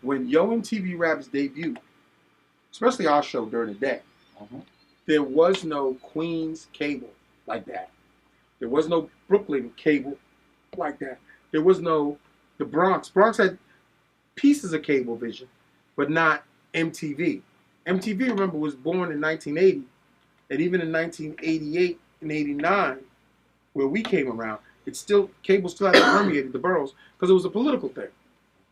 when Yo MTv Raps debuted, especially our show during the day, there was no Queens cable like that. There was no Brooklyn cable like that. There was no the Bronx. Bronx had pieces of cable vision, but not MTV. MTV, remember, was born in 1980, and even in 1988 and 89, where we came around, cable still hadn't permeated the boroughs because it was a political thing.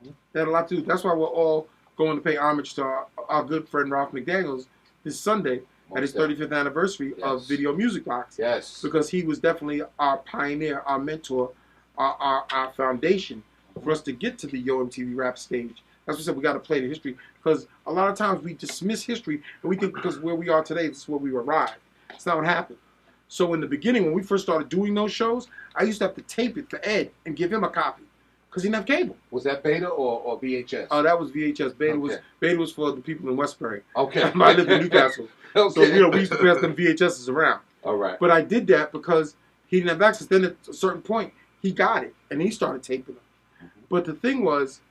It had a lot to do. That's why we're all going to pay homage to our good friend Ralph McDaniels this Sunday at his 35th anniversary of videomusicbox. Yes. Because he was definitely our pioneer, our mentor, our foundation for us to get to the Yo MTv Raps stage. That's what I said, we got to play the history. Because a lot of times we dismiss history and we think because where we are today, this is where we arrived. It's not what happened. So in the beginning, when we first started doing those shows, I used to have to tape it for Ed and give him a copy. Because he didn't have cable. Was that beta or VHS? Oh, that was VHS. Beta was for the people in Westbury. Okay. I lived in Newcastle. Okay. So, we used to pass them VHSs around. All right. But I did that because he didn't have access. Then at a certain point, he got it. And he started taping them. But the thing was,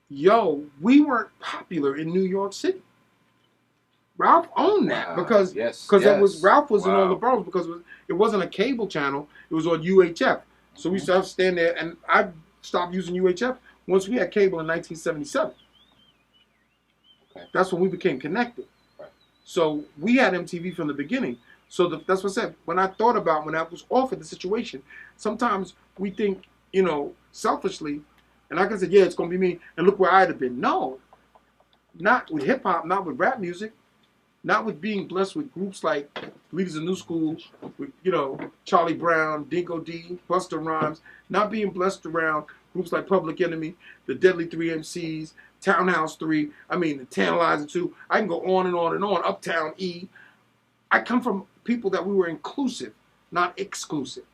we weren't popular in New York City. Ralph owned that because Ralph was in all the boroughs because it wasn't a cable channel. It was on UHF. So we used to have to stand there, and I stopped using UHF once we had cable in 1977. Okay. That's when we became connected. Right. So we had MTV from the beginning. So that's what I said. When I thought about when I was offered the situation, sometimes we think, selfishly, and I can say, yeah, it's going to be me, and look where I'd have been. No, not with hip-hop, not with rap music. Not with being blessed with groups like Leaders of New School, with, Charlie Brown, Dingo D, Busta Rhymes. Not being blessed around groups like Public Enemy, the Deadly 3 MCs, Townhouse 3, the Tantalizer 2. I can go on and on and on, Uptown E. I come from people that we were inclusive, not exclusive.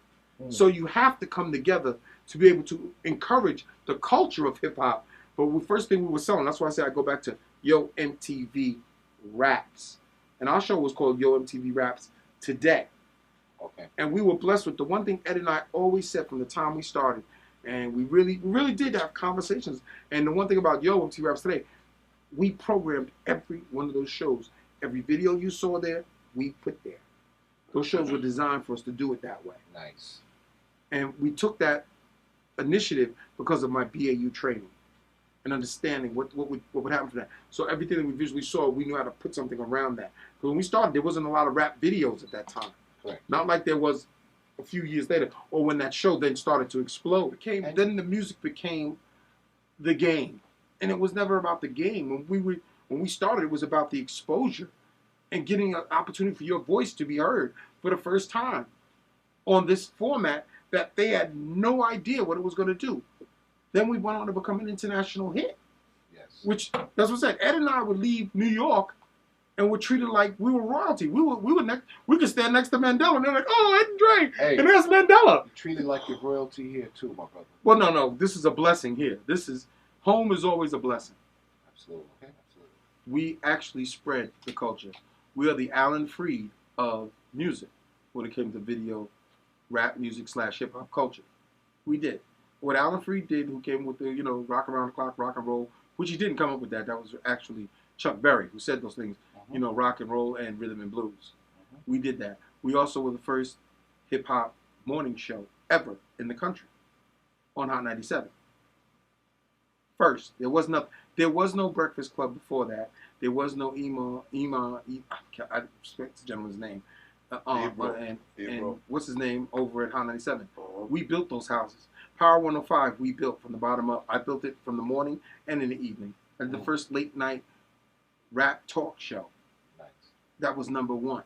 So you have to come together to be able to encourage the culture of hip-hop. But the first thing we were selling, that's why I say I go back to Yo MTv Raps. And our show was called Yo MTv Raps Today. Okay. And we were blessed with the one thing Ed and I always said from the time we started, and we really did have conversations. And the one thing about Yo MTv Raps Today, we programmed every one of those shows. Every video you saw there, we put there. Those shows were designed for us to do it that way. Nice. And we took that initiative because of my BAU training and understanding what would happen for that. So everything that we visually saw, we knew how to put something around that. Because when we started, there wasn't a lot of rap videos at that time. Right. Not like there was a few years later, or when that show then started to explode. Then the music became the game. And it was never about the game. When we started, it was about the exposure and getting an opportunity for your voice to be heard for the first time on this format that they had no idea what it was going to do. Then we went on to become an international hit. Yes. Which, that's what I said. Ed and I would leave New York and were treated like we were royalty. We could stand next to Mandela and they're like, oh, Ed and Dre. Hey, and there's Mandela. You're treated like you're royalty here too, my brother. Well, no. This is a blessing here. Home is always a blessing. Absolutely. Okay. Absolutely. We actually spread the culture. We are the Alan Freed of music when it came to video, rap music / hip hop culture. We did. What Alan Freed did, who came with the, rock around the clock, rock and roll, which he didn't come up with that. That was actually Chuck Berry who said those things, rock and roll and rhythm and blues. We did that. We also were the first hip hop morning show ever in the country on Hot 97. First, there was no Breakfast Club before that. There was no I respect the gentleman's name. And what's his name over at Hot 97. We built those houses. Power 105 we built from the bottom up. I built it from the morning and in the evening. And the first late night rap talk show. Nice. That was #1.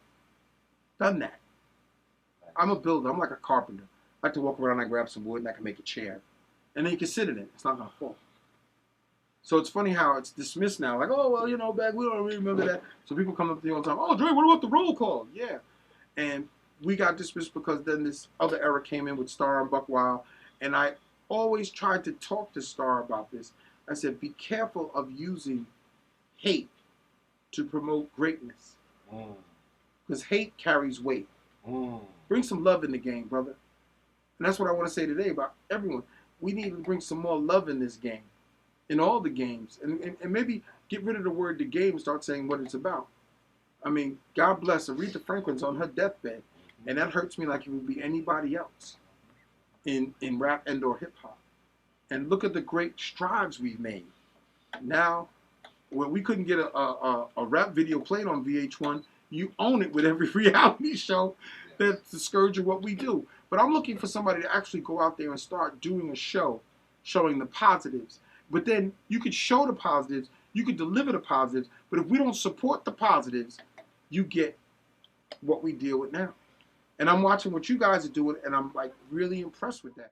Done that. Nice. I'm a builder. I'm like a carpenter. I like to walk around and I grab some wood and I can make a chair. And then you can sit in it. It's not going to fall. So it's funny how it's dismissed now. Like, oh, well, back, we don't really remember that. So people come up to you all the time. Oh, Dre, what about the roll call? Yeah. And we got dismissed because then this other era came in with Star and Buck Wild. And I always tried to talk to Star about this. I said, be careful of using hate to promote greatness. Because hate carries weight. Bring some love in the game, brother. And that's what I want to say today about everyone. We need to bring some more love in this game. in all the games, and maybe get rid of the word the game and start saying what it's about. I mean, God bless Aretha Franklin's on her deathbed, and that hurts me like it would be anybody else in rap and or hip hop. And look at the great strides we've made. Now, when we couldn't get a rap video played on VH1, you own it with every reality show that's the scourge of what we do. But I'm looking for somebody to actually go out there and start doing a show showing the positives. But then you could show the positives, you could deliver the positives, but if we don't support the positives, you get what we deal with now. And I'm watching what you guys are doing, and I'm like really impressed with that.